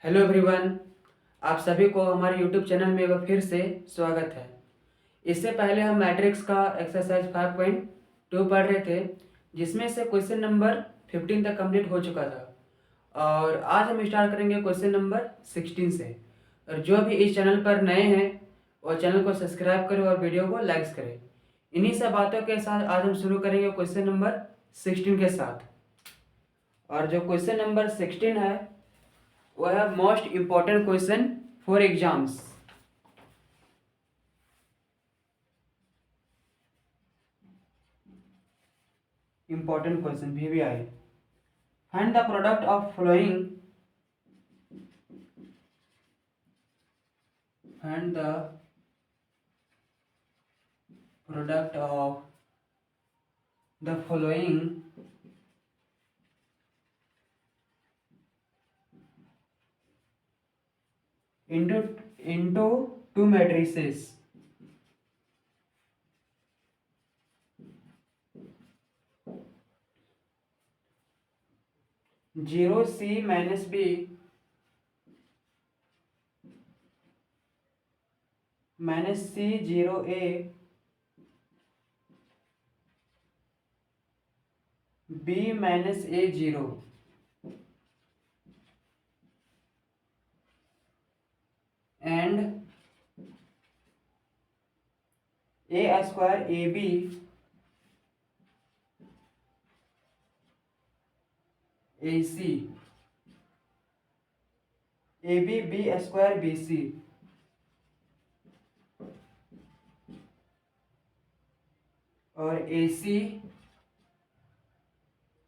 Hello everyone, आप सभी को हमारे यूट्यूब चैनल में एक बार फिर से स्वागत है। इससे पहले हम मैट्रिक्स का एक्सरसाइज 5.2 पढ़ रहे थे, जिसमें से क्वेश्चन नंबर 15 तक कंप्लीट हो चुका था और आज हम स्टार्ट करेंगे क्वेश्चन नंबर 16 से। और जो भी इस चैनल पर नए हैं वो चैनल को सब्सक्राइब करें और वीडियो को लाइक्स करें। इन्हीं सब बातों के साथ आज हम शुरू करेंगे क्वेश्चन नंबर 16 के साथ। और जो क्वेश्चन नंबर 16 है वह है most important question for exams. Important question VVI। Find the product of following find the product of the following into two matrices. Zero C minus B minus C 0A B minus A 0 and A square AB AC AB B square BC और AC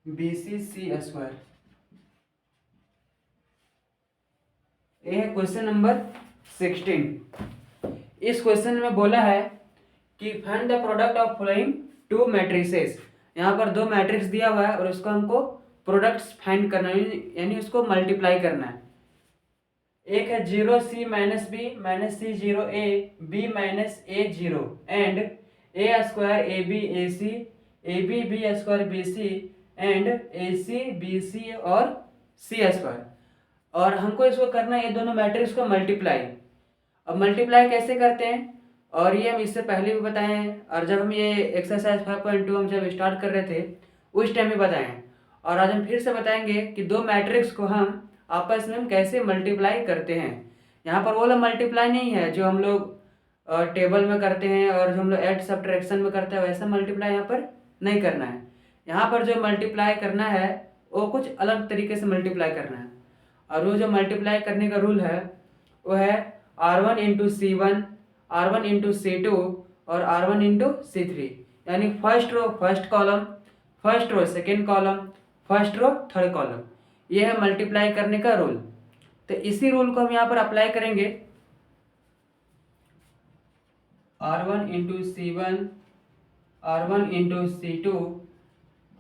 BC C square. ये है question number 16। इस question में बोला है कि find the product of following to matrices. यहाँ पर दो मैट्रिक्स दिया हुआ है और उसको हमको प्रोडक्ट्स फाइंड करना है, यानी उसको मल्टीप्लाई करना है। एक है 0C minus B minus C 0A B minus A 0 and A square AB AC AB B square BC and AC BC और C स्क्वायर। और हमको इसको करना है ये दोनों मैट्रिक्स को मल्टीप्लाई। अब मल्टीप्लाई कैसे करते हैं और ये हम इससे पहले भी बताए हैं, और जब हम ये एक्सरसाइज 5.2 हम जब स्टार्ट कर रहे थे उस टाइम भी बताए हैं। और आज हम फिर से बताएंगे कि दो मैट्रिक्स को हम आपस में हम कैसे मल्टीप्लाई करते हैं। यहाँ पर वो वाला मल्टीप्लाई नहीं है जो हम लोग टेबल में करते हैं और जो हम लोग ऐड सब्ट्रैक्शन में करते हैं, वैसा मल्टीप्लाई यहाँ पर नहीं करना है। यहाँ पर जो मल्टीप्लाई करना है वो कुछ अलग तरीके से मल्टीप्लाई करना है। और वो जो मल्टीप्लाई करने का रूल है वो है R1 into C1 R1 into C2 और R1 इंटू C3, यानी first row first column, first row second column, first row third column. ये है मल्टीप्लाई करने का रूल। तो इसी रूल को हम यहाँ पर अप्लाई करेंगे। R1 into C1 R1 into C2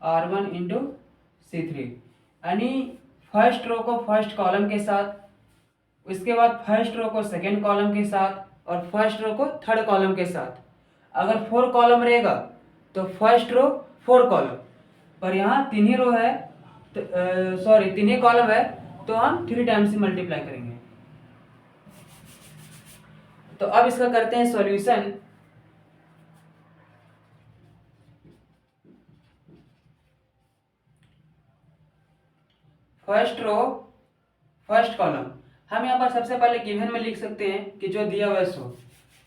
R1 into C3, यानी फर्स्ट रो को फर्स्ट कॉलम के साथ, उसके बाद फर्स्ट रो को सेकेंड कॉलम के साथ और फर्स्ट रो को थर्ड कॉलम के साथ। अगर 4 कॉलम रहेगा तो फर्स्ट रो 4 कॉलम, पर यहाँ तीन ही रो है तो सॉरी तीन ही कॉलम है तो हम 3 टाइम्स से मल्टीप्लाई करेंगे। तो अब इसका करते हैं solution. First row first column हम यहाँ पर सबसे पहले गिवन में लिख सकते हैं कि जो दिया हुआ है सो,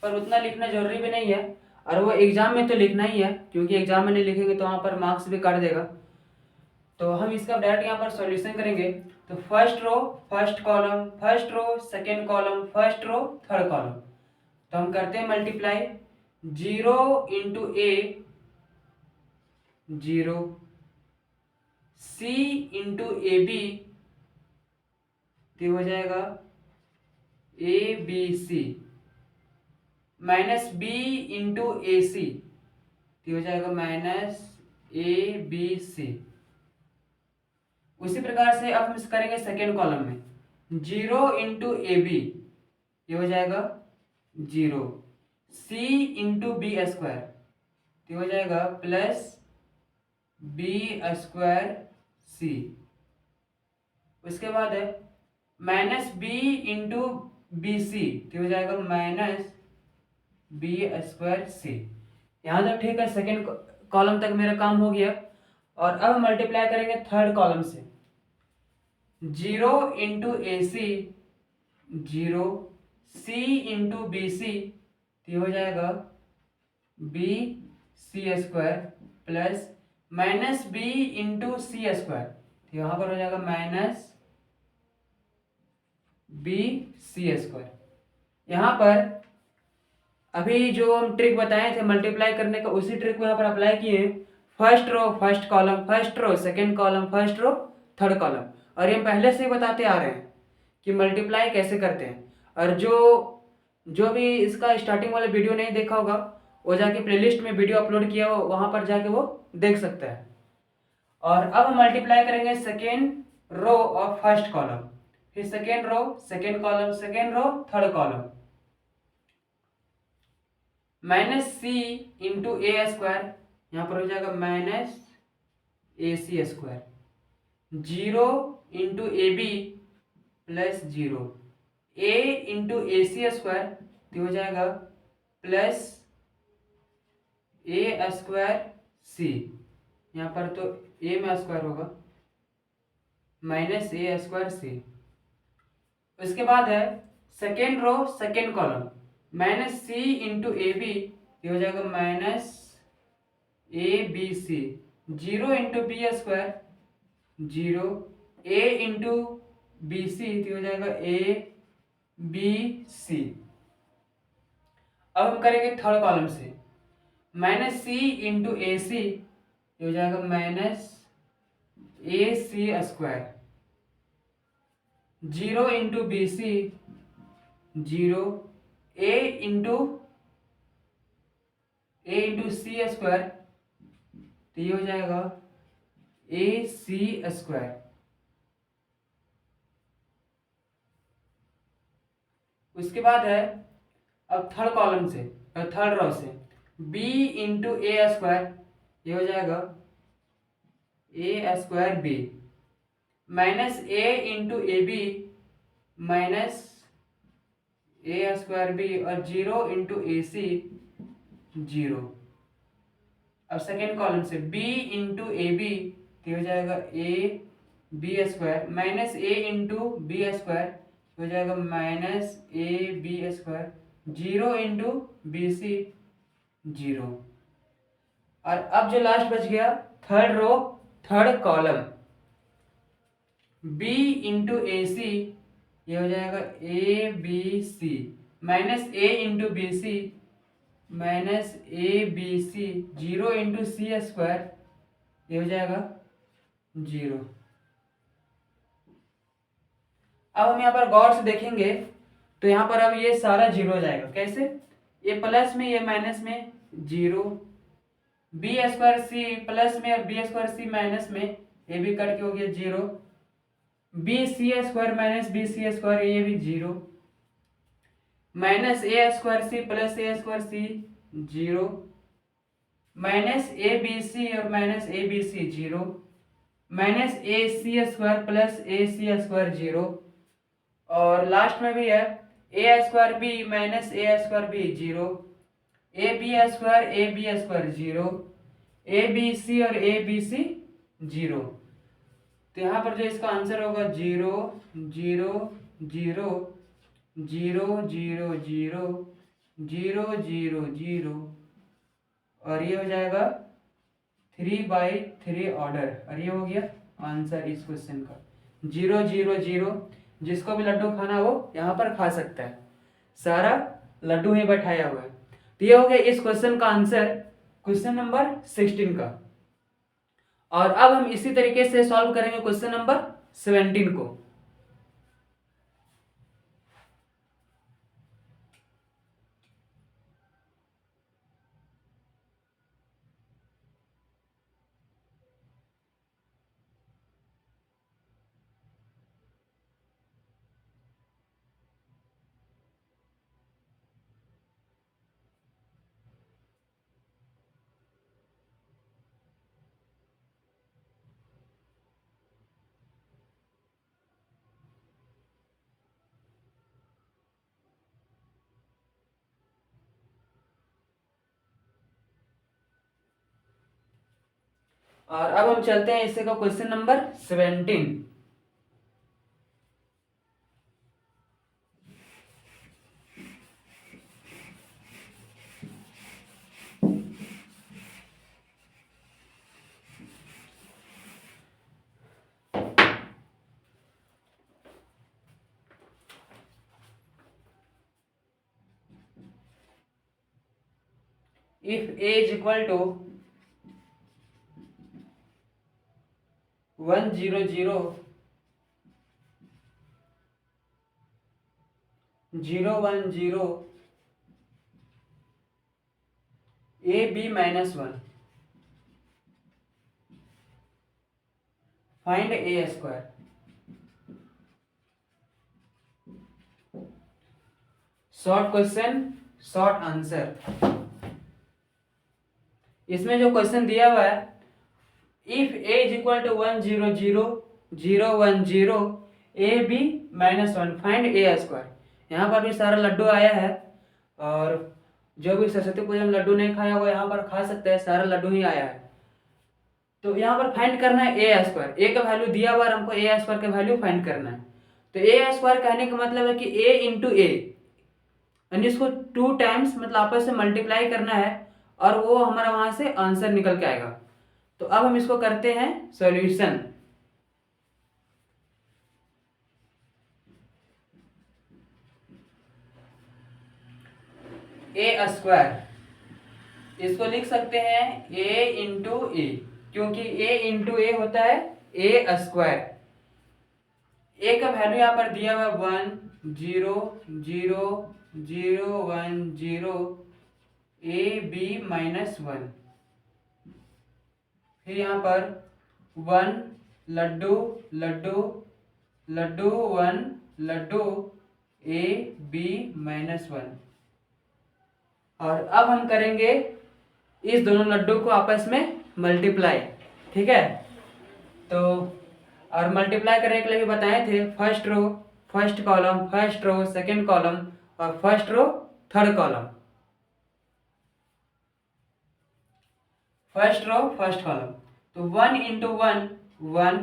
पर उतना लिखना जरूरी भी नहीं है। और वो एग्जाम में तो लिखना ही है, क्योंकि एग्जाम में नहीं लिखेंगे तो वहाँ पर मार्क्स भी काट देगा। तो हम इसका डायरेक्ट यहाँ पर सॉल्यूशन करेंगे। तो first row first column, first row second column, first row third column. तो हम करते हैं multiply. 0 into A 0, C into AB तो हो जाएगा ABC minus B into AC तो हो जाएगा माइनस ABC। उसी प्रकार से अब हम करेंगे सेकेंड कॉलम में। 0 इंटू AB ये हो जाएगा 0, C इंटू B स्क्वायर तो हो जाएगा प्लस B स्क्वायर C। उसके बाद है minus B into B C, तो हो जाएगा माइनस बी स्क्वायर सी। यहाँ तक ठीक है, सेकेंड कॉलम तक मेरा काम हो गया। और अब मल्टीप्लाई करेंगे थर्ड कॉलम से। 0 into A C, 0 C into B C, तो हो जाएगा B C square plus minus B into C square, तो यहाँ पर हो जाएगा माइनस बी सी स्क्वायर। यहाँ पर अभी जो हम ट्रिक बताए थे मल्टीप्लाई करने का, उसी ट्रिक को यहाँ पर अप्लाई किए। First row first column, first row second column, first row third column. और ये हम पहले से ही बताते आ रहे हैं कि मल्टीप्लाई कैसे करते हैं। और जो जो भी इसका स्टार्टिंग वाला वीडियो नहीं देखा होगा, वो जाके प्लेलिस्ट में वीडियो अपलोड किया हो, वहाँ पर जाके वो देख सकता है। और अब हम मल्टीप्लाई करेंगे सेकेंड रो और फर्स्ट कॉलम, फिर second row second column, second row third column. Minus C into A square, यहाँ पर हो जाएगा minus A C square. 0 into A B plus 0, A into A C square, तो हो जाएगा प्लस ए स्क्वायर सी। यहाँ पर तो ए में स्क्वायर होगा, माइनस ए स्क्वायर सी। उसके बाद है second row second column, minus C into A B, ये हो जाएगा minus A B C. 0 into B square, 0 A into B C, तो हो जाएगा ए बी सी। अब हम करेंगे थर्ड कॉलम से, minus C into A C, हो जाएगा minus A C square. 0 into B C, 0 A into C square, तो ये हो जाएगा ए सी स्क्वायर। उसके बाद है अब थर्ड कॉलम से, थर्ड रो से, b इंटू ए स्क्वायर, ये हो जाएगा A square B, minus A into A B, minus A square B, और 0 इंटू ए सी, 0। अब सेकेंड कॉलम से b इंटू ए बी, तो हो जाएगा A B square, minus A into B square, हो जाएगा minus A B square. 0 into B C, 0। और अब जो लास्ट बच गया third row third column, b into A C, ये हो जाएगा A B C, minus A into B C, minus A B C. 0 into C square, ये हो जाएगा 0। अब हम यहाँ पर गौर से देखेंगे तो यहाँ पर अब ये सारा 0 हो जाएगा। कैसे? ये प्लस में ये माइनस में 0, बी स्क्वायर सी प्लस में और बी स्क्वायर सी माइनस में, ये भी कट के हो गया 0, B C square minus B C square, ये भी 0, minus A square C plus A square C 0, minus A B C और minus A B C 0, minus A C square plus A C square 0, और last में भी है A square B minus A square B 0, A B square 0, A B C और A B C 0। तो यहाँ पर जो इसका आंसर होगा 0 0 0 0 0 0 0 0 0, और ये हो जाएगा 3/3 ऑर्डर। और ये हो गया आंसर इस क्वेश्चन का 0 0 0। जिसको भी लड्डू खाना हो यहाँ पर खा सकता है, सारा लड्डू ही बैठाया हुआ है। तो ये हो गया इस क्वेश्चन का आंसर, क्वेश्चन नंबर 16 का। और अब हम इसी तरीके से सॉल्व करेंगे क्वेश्चन नंबर 17 को। और अब हम चलते हैं इससे का question number 17। If A is equal to 100 010 AB minus 1, find A square. Short question short answer. इसमें जो क्वेश्चन दिया हुआ है, if A is equal to 100 010 AB minus 1 find A square. यहाँ पर भी सारा लड्डू आया है, और जो भी सरस्वती पूजा में लड्डू नहीं खाया वो यहाँ पर खा सकते हैं, सारा लड्डू ही आया है। तो यहाँ पर फाइंड करना है ए स्क्वायर। ए का वैल्यू दिया हुआ, हमको ए स्क्वायर का वैल्यू फाइंड करना है। तो ए स्क्वायर कहने का मतलब है कि ए इंटू ए, यानी इसको 2 टाइम्स मतलब आपस में मल्टीप्लाई करना है, और वो हमारा वहां से आंसर निकल के आएगा। तो अब हम इसको करते हैं सॉल्यूशन। ए स्क्वायर इसको लिख सकते हैं ए इंटू ए, क्योंकि ए इंटू ए होता है ए स्क्वायर। ए का वैल्यू यहाँ पर दिया हुआ है 1 0 0 0 1 0 ए बी माइनस 1। फिर यहाँ पर 1 लड्डू लड्डू लड्डू 1 लड्डू ए बी माइनस 1। और अब हम करेंगे इस दोनों लड्डू को आपस में मल्टीप्लाई, ठीक है। तो और मल्टीप्लाई करने के लिए भी बताए थे, first row first column, first row second column, और first row third column. First row first column, तो 1 इंटू 1 1,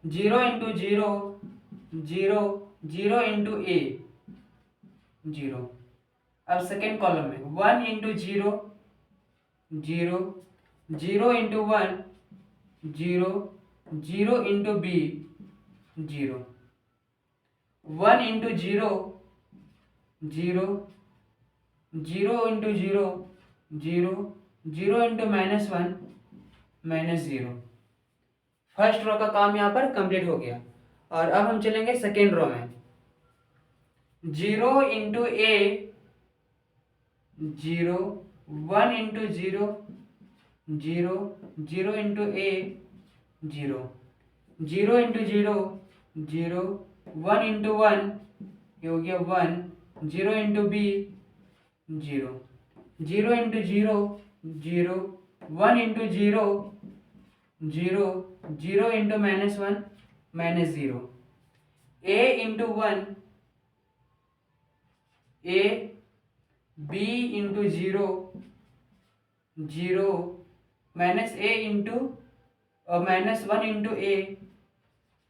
0 इंटू 0 0, 0 इंटू ए 0। अब सेकेंड कॉलम में 1 into 0 0, 0 into 1 0, 0 into B 0, 1 into 0 0, 0 into 0 0, 0 into minus 1 minus 0। First row का काम यहाँ पर complete हो गया। और अब हम चलेंगे सेकेंड रो में, 0 into A 0, 1 into 0 0, 0 into A 0, 0 into 0 0, 1 into 1 ये हो गया 1, 0 into B 0, 0 into 0 0, 1 into 0 0, 0 into minus 1 minus 0। A into 1 A, B into 0 0, minus A into minus 1 into A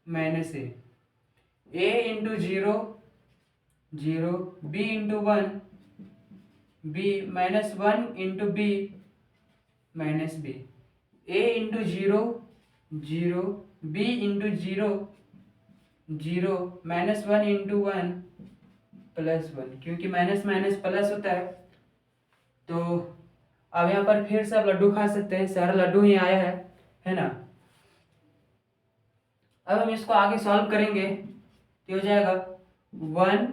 minus A into 0 0, B into 1 B, minus 1 into B minus B, A into 0 0, B into 0 0, minus 1 into 1 plus 1, क्योंकि minus minus plus होता है। तो अब यहाँ पर फिर से आप लड्डू खा सकते हैं, सारा लड्डू ही आया है ना। अब हम इसको आगे सॉल्व करेंगे तो हो जाएगा 1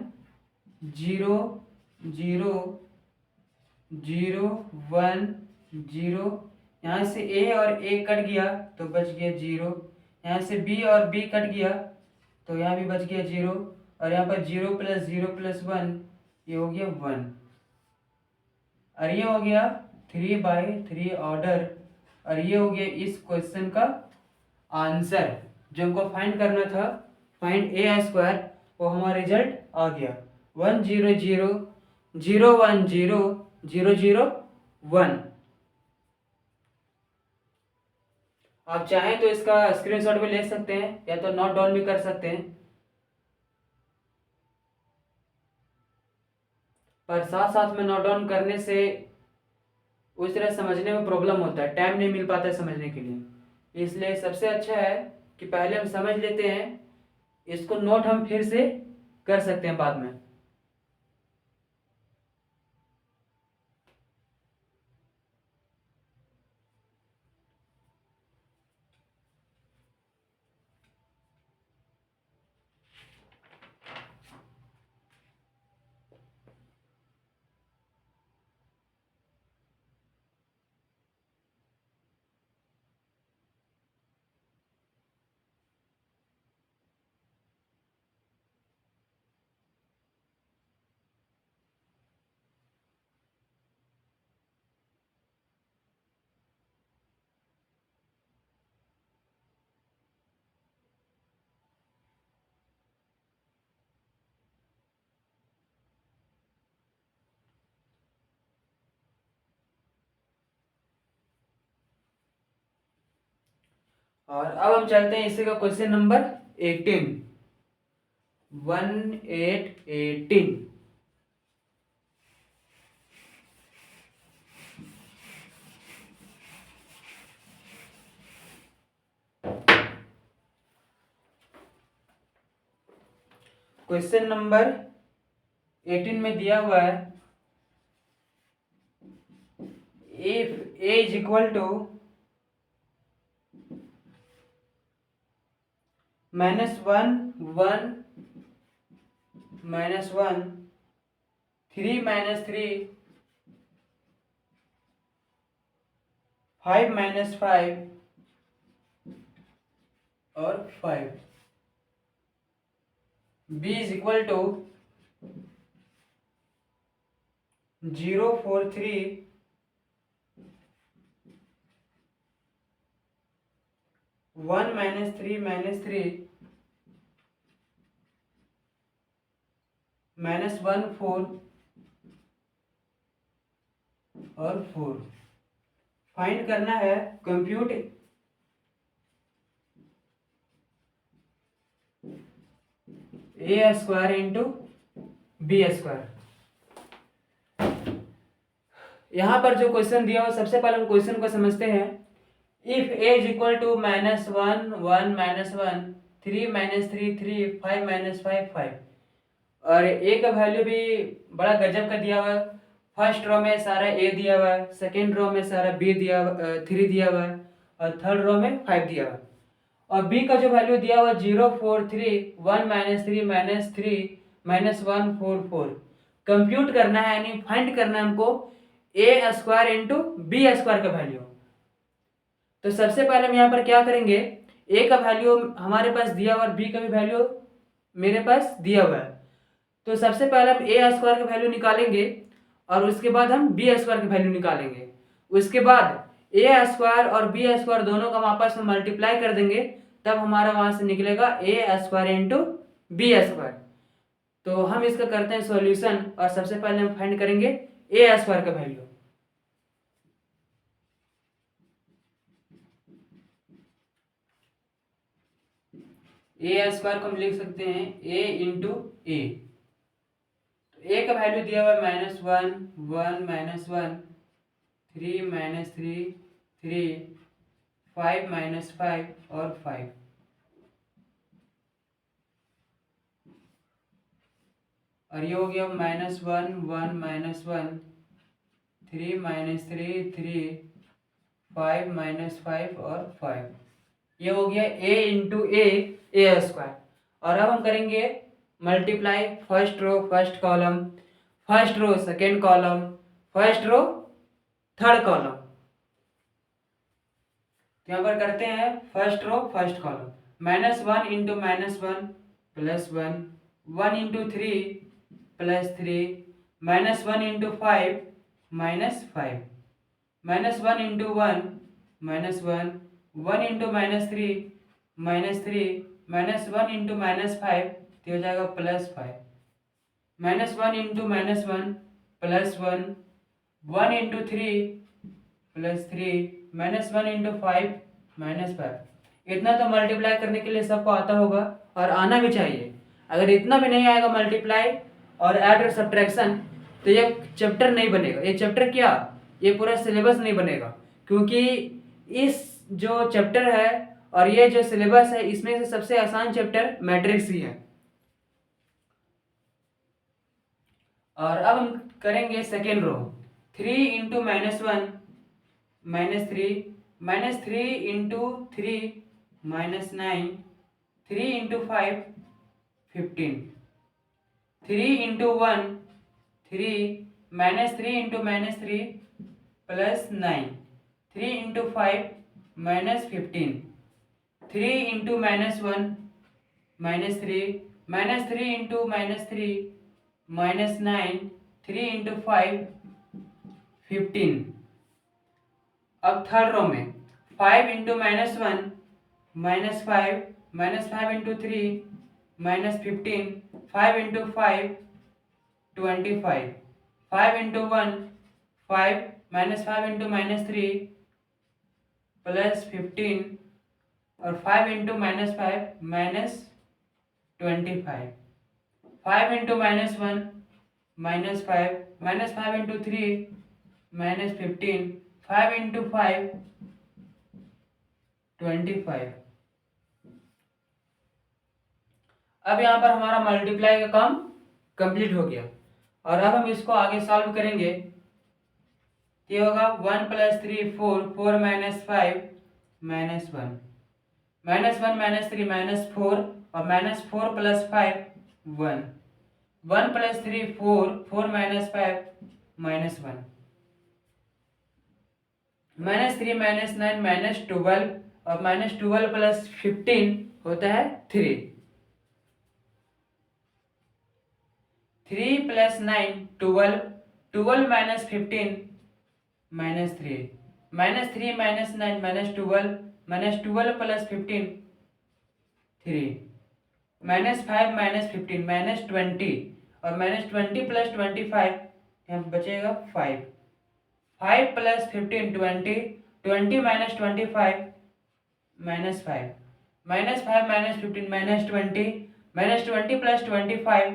0 0 0 1 0, यहाँ से ए और ए कट गया तो बच गया 0, यहाँ से बी और बी कट गया तो यहाँ भी बच गया 0, और यहाँ पर 0 प्लस 0 प्लस 1 ये हो गया 1, और ये हो गया 3/3 ऑर्डर, और ये हो गया इस क्वेश्चन का आंसर। जो हमको फाइंड करना था, फाइंड ए स्क्वायर, वो हमारा रिजल्ट आ गया 1 0 0 0 1 0 0 0 1। आप चाहें तो इसका स्क्रीनशॉट भी ले सकते हैं या तो नोट डाउन भी कर सकते हैं, पर साथ साथ में नोट डाउन करने से उस तरह समझने में प्रॉब्लम होता है, टाइम नहीं मिल पाता है समझने के लिए। इसलिए सबसे अच्छा है कि पहले हम समझ लेते हैं, इसको नोट हम फिर से कर सकते हैं बाद में। और अब हम चलते हैं इसी का क्वेश्चन नंबर 18, 18। क्वेश्चन नंबर 18 में दिया हुआ है, if a is equal to -1 1 -1 3 -3 5 -5 और 5, b इज इक्वल टू 0 4 3 1 -3 -3 -1 4 और 4। फाइंड करना है, compute a square into B square. यहाँ पर जो क्वेश्चन दिया हुआ, सबसे पहले हम क्वेश्चन को समझते हैं। If a is equal to -1 1 -1 3 -3 3 5 -5 5, और a का वैल्यू भी बड़ा गजब का दिया हुआ है। फर्स्ट रो में सारा a दिया हुआ है, सेकेंड रो में सारा b दिया हुआ 3 दिया हुआ है, और थर्ड रो में 5 दिया हुआ है। और b का जो वैल्यू दिया हुआ 0 4 3 1 -3 -1 4 4। कंप्यूट करना है, यानी फाइंड करना है हमको a square into B square का वैल्यू। तो सबसे पहले हम यहाँ पर क्या करेंगे, a का वैल्यू हमारे पास दिया हुआ और b का भी वैल्यू मेरे पास दिया हुआ है। तो सबसे पहले हम a स्क्वायर का वैल्यू निकालेंगे और उसके बाद हम b स्क्वायर का वैल्यू निकालेंगे। उसके बाद a स्क्वायर और b स्क्वायर दोनों का हम आपस में मल्टीप्लाई कर देंगे, तब हमारा वहां से निकलेगा a square into B square. तो हम इसका करते हैं सॉल्यूशन, और सबसे पहले हम फाइंड करेंगे a स्क्वायर का वैल्यू। ए स्क्वायर को हम लिख सकते हैं a इंटू ए। ए का वैल्यू दिया हुआ है -1 1 -1 3 -3 3 5 -5 और 5। और ये हो गया -1 1 -1 3 -3 3 5 -5 और 5। ये हो गया a इंटू ए स्क्वायर। और अब हम करेंगे multiply first row first column, first row second column, first row third column. यहाँ पर करते हैं first row first column, -1 into -1 +1 1 into 3 +3 -1 into 5 -5 -1 into 1 -1 1 into -3 -3 -1 into -5 तो हो जाएगा +5 -1 इंटू -1 +1 1 इंटू 3 +3 -1 इंटू 5 -5। इतना तो मल्टीप्लाई करने के लिए सबको आता होगा और आना भी चाहिए। अगर इतना भी नहीं आएगा मल्टीप्लाई और ऐड और सब्ट्रैक्शन, तो ये चैप्टर नहीं बनेगा। ये चैप्टर क्या, ये पूरा सिलेबस नहीं बनेगा, क्योंकि इस जो चैप्टर है और ये जो सिलेबस है, इसमें से सबसे आसान चैप्टर मैट्रिक्स ही है। और अब हम करेंगे second row. 3 into -1 -3, -3 into 3 -9, 3 into 5 15, 3 into 1 3, -3 into -3 +9, 3 into 5 -15, 3 into -1 -3, -3 into -3 -9, 3 into 5 15। अब थर्ड रो में 5 into -1 -5, -5 into 3 -15, 5 into 5 25, 5 into 1 5, -5 into -3 +15 और 5 इंटू -5 -25, 5 इंटू -1 -5, -5 इंटू 3 -15, 5 इंटू 5 25। अब यहाँ पर हमारा मल्टीप्लाई का काम कंप्लीट हो गया और अब हम इसको आगे सॉल्व करेंगे। ये होगा 1 + 3 4, 4 - 5 -1, -1 -3 -4 और -4 + 5 1, 1 + 3 4, 4 - 5 -1, -3 -9 -12 और -12 + 15 होता है 3, 3 + 9 12, 12 - 15 -3, -3 - 9 -12, -12 + 15 3, -5 -15 -20 और -20 + 25 यहाँ बचेगा 5, 5 + 15 20, 20 - 25 -5, -5 -5 -15 -20, -20 + 25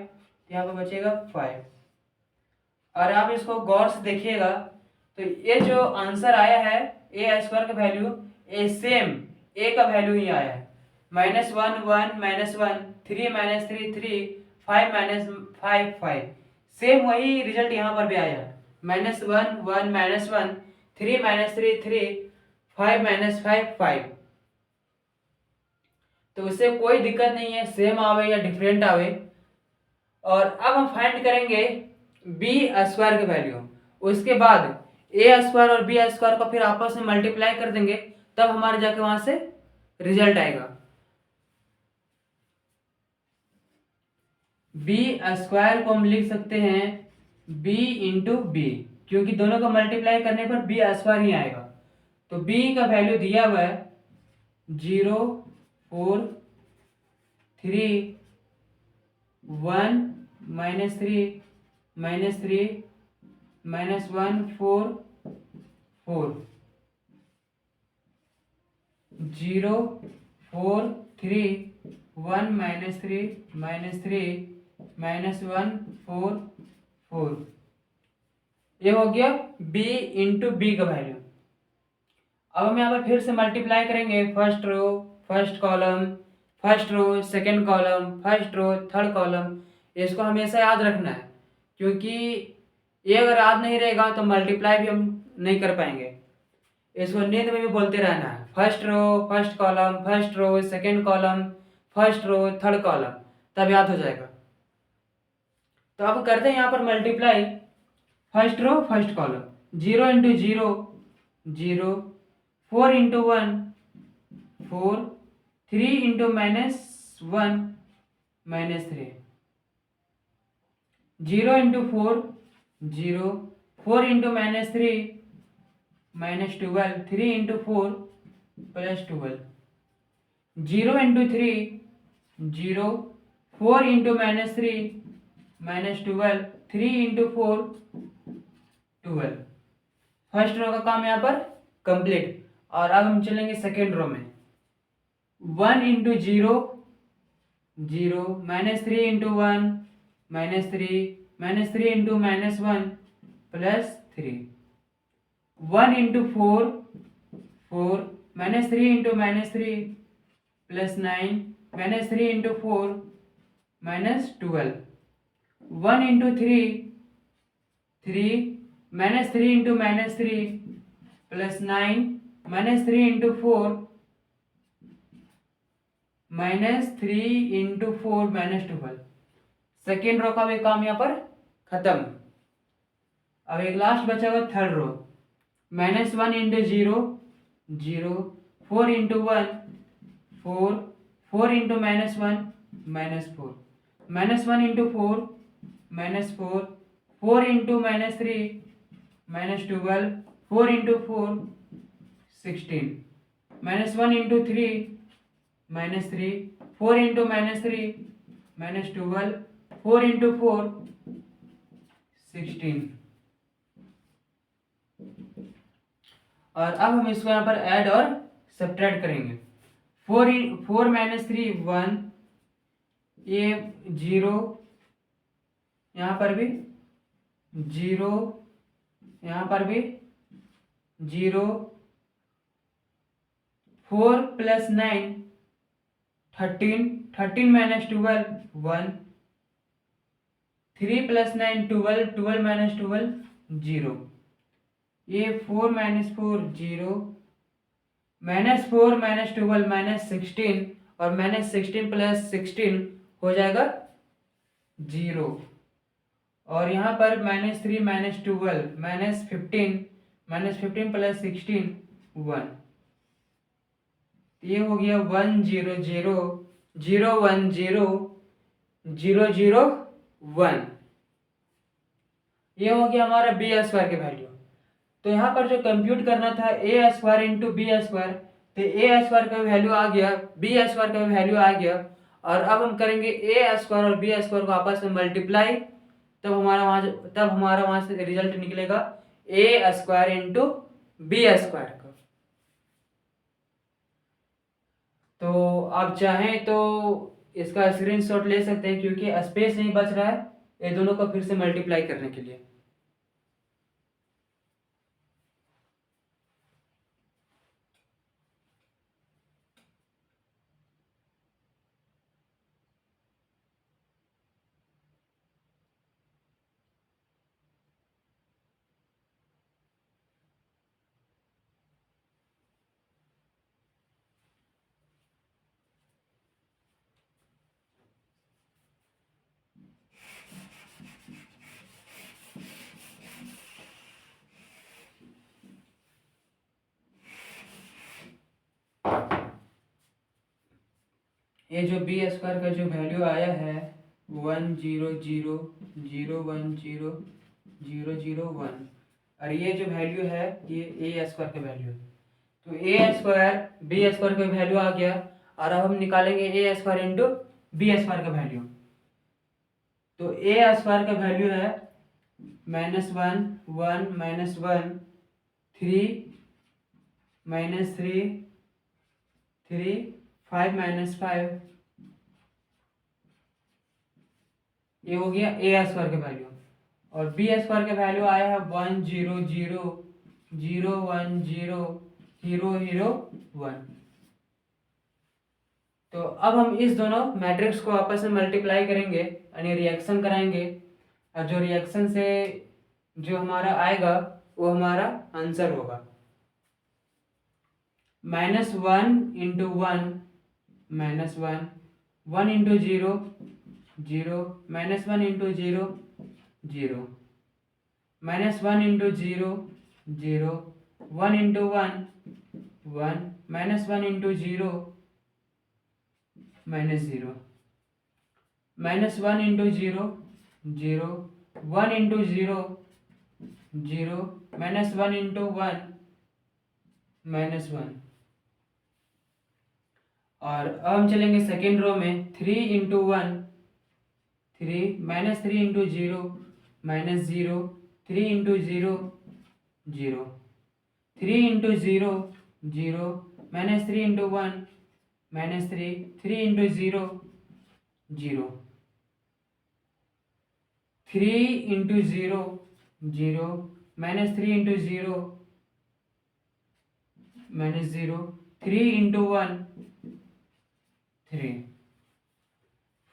यहाँ पर बचेगा 5। और आप इसको गौर से देखिएगा तो ये जो आंसर आया है a² का वैल्यू, ए सेम a का वैल्यू ही आया है। -1 1 -1, 3 -3 3, 5 -5 5, सेम वही रिजल्ट यहाँ पर भी आया है। -1 1 -1, 3 -3 3, 5 -5 5। तो उससे कोई दिक्कत नहीं है, सेम आवे या डिफरेंट आवे। और अब हम फाइंड करेंगे b² की वैल्यू। उसके बाद a² और b² को फिर आपस में मल्टीप्लाई कर देंगे, तब हमारे जाके वहां से रिजल्ट आएगा। b² को हम लिख सकते हैं b इंटू बी, क्योंकि दोनों को मल्टीप्लाई करने पर b² ही आएगा। तो b का वैल्यू दिया हुआ है 0 4 3 1 -3 -3 -1 4 4, 0 4 3 1 -3 -3 -1 4 4। ये हो गया b इंटू बी का वैल्यू। अब हम यहाँ पर फिर से मल्टीप्लाई करेंगे, first row first column, first row second column, first row third column. इसको हमेशा याद रखना है, क्योंकि ये अगर याद नहीं रहेगा तो मल्टीप्लाई भी हम नहीं कर पाएंगे। इसको नींद में भी बोलते रहना है, first row first column, first row second column, first row third column, तब याद हो जाएगा। तो अब करते हैं यहाँ पर multiply, first row first column, 0 into 0 0, 4 into 1 4, 3 into -1 -3, 0 into 4 0, 4 into -3 -12, 3 into 4 +12, 0 into 3 0, 4 into -3 -12, 3 into 4 12। First row का काम यहाँ पर कंप्लीट। और अब हम चलेंगे सेकेंड रो में, 1 into 0 0, -3 into 1 -3, -3 into -1 +3, 1 into 4 4, -3 into -3 +9, -3 into 4 -12, 1 into 3 3, -3 into -3 +9, -3 into 4 -3 into 4 -12। Second row का भी काम यहाँ पर खत्म। अब एक लास्ट बचा हुआ third row, -1 into 0 0, 4 into 1 4, 4 into -1 -4, -1 into 4 -4, 4 into -3 -12, 4 into 4 16, -1 into 3 -3, 4 into -3 -12, 4 into 4 16। और अब हम इसको यहाँ पर ऐड और सब्ट्रैक्ट करेंगे। 4 -3 1, ये 0, यहाँ पर भी 0, यहाँ पर भी 0, 4 + 9 13, 13 - 12 1, 3 + 9 12, 12 - 12 0, ये 4 - 4 0, -4 - 12 -16, और -16 + 16 हो जाएगा 0, और यहाँ पर -3 - 12 -15, -15 + 16 1, ये हो गया 1 0 0 0 1 0 0 0 1। ये हो गया हमारा बी स्क्वायर के वैल्यू। तो यहाँ पर जो कंप्यूट करना था ए स्क्वायर इंटू बी स्क्वायर, तो ए स्क्वायर का वैल्यू आ गया, बी स्क्वायर का वैल्यू आ गया, और अब हम करेंगे ए स्क्वायर और बी स्क्वायर को आपस में मल्टीप्लाई, तब हमारा वहां से रिजल्ट निकलेगा ए स्क्वायर इंटू बी स्क्वायर का। तो आप चाहें तो इसका स्क्रीनशॉट ले सकते हैं, क्योंकि स्पेस नहीं बच रहा है ये दोनों को फिर से मल्टीप्लाई करने के लिए। ये जो बी स्क्वायर का जो वैल्यू आया है 1 0 0 0 1 0 0 0 1, और ये जो वैल्यू है ये ए स्क्वायर का वैल्यू है। तो ए स्क्वायर बी स्क्वायर का वैल्यू आ गया, और अब हम निकालेंगे ए स्क्वायर इंटू बी स्क्वायर का वैल्यू। तो ए स्क्वायर का वैल्यू है -1 1 -1 3 -3 3 5 -5, ये हो गया ए स्क्वायर का वैल्यू। और बी स्क्वायर का वैल्यू आया है 1 0 0 0 1 0 0 0 1। तो अब हम इस दोनों मैट्रिक्स को आपस में मल्टीप्लाई करेंगे, यानी रिएक्शन कराएंगे, और जो रिएक्शन से जो हमारा आएगा वो हमारा आंसर होगा। -1 into 1 -1, 1 into 0 0, -1 into 0 0, -1 into 0 0, 1 into 1 1, -1 into 0 -0, -1 into 0 0, 1 into 0 0, -1 into 1 -1। और अब हम चलेंगे सेकेंड रो में, 3 into 1 3, -3 into 0 -0, 3 into 0 0, 3 into 0 0, -3 into 1, -3, 3 into 0, 0, 3 into 0, 0, -3 into 0, -0, 3 into 1, 3।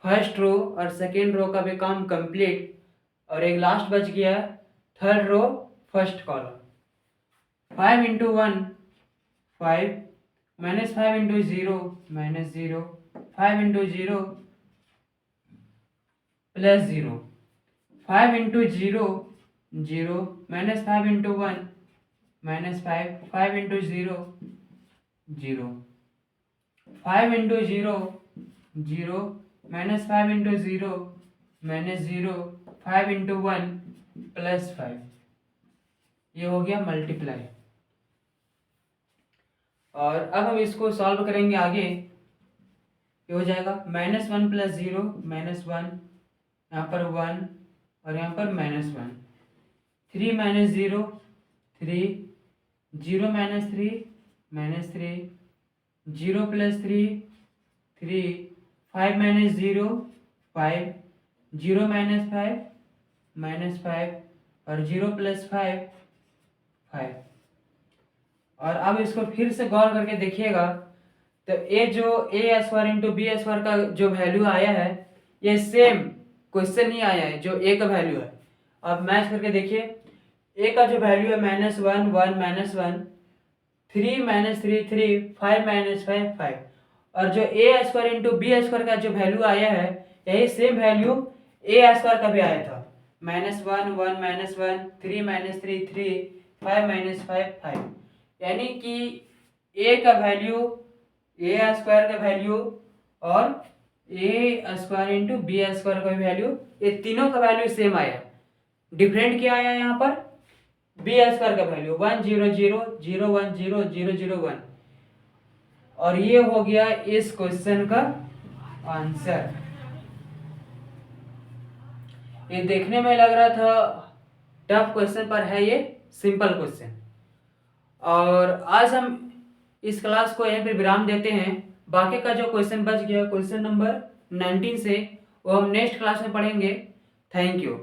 First row और सेकेंड रो का भी काम कंप्लीट, और एक लास्ट बच गया third row first column. 5 into 1, 5, -5 into 0, -0, 5 into 0, +0, 5 into 0, 0, -5 into 1, -5, 5 into 0, 0, 5 into 0, 0, -5 into 0, -0, 5 into 1, +5। ये हो गया मल्टीप्लाई। और अब हम इसको सॉल्व करेंगे आगे। ये हो जाएगा -1 + 0, -1, यहाँ पर 1 और यहाँ पर -1, 3 - 0, 3, 0 - 3, -3, 0 + 3, 3, 5 - 0, 5, 0 - 5, -5 और 0 + 5, 5। और अब इसको फिर से गौर करके देखिएगा, तो ये जो a² इंटू b² का जो वैल्यू आया है, ये सेम क्वेश्चन ही आया है जो a का वैल्यू है। अब मैच करके देखिए, a का जो वैल्यू है -1, 1, -1, 3 - 3, 3, 5 - 5, 5। और जो a² इंटू b² का जो वैल्यू आया है, यही सेम वैल्यू a² का भी आया था। -1, 1, -1, 3 - 3, 3, 5 - 5, 5। यानी कि a का वैल्यू, a² का वैल्यू और a² इंटू b² का वैल्यू, ये तीनों का वैल्यू सेम आया। डिफरेंट क्या आया यहाँ पर? b² का वैल्यू 1 0 0 0 1 0 0 0 1। और ये हो गया इस क्वेश्चन का आंसर। ये देखने में लग रहा था टफ क्वेश्चन, पर है ये सिंपल क्वेश्चन। और आज हम इस क्लास को यहीं पे विराम देते हैं। बाकी का जो क्वेश्चन बच गया क्वेश्चन नंबर 19 से, वो हम नेक्स्ट क्लास में पढ़ेंगे। Thank you.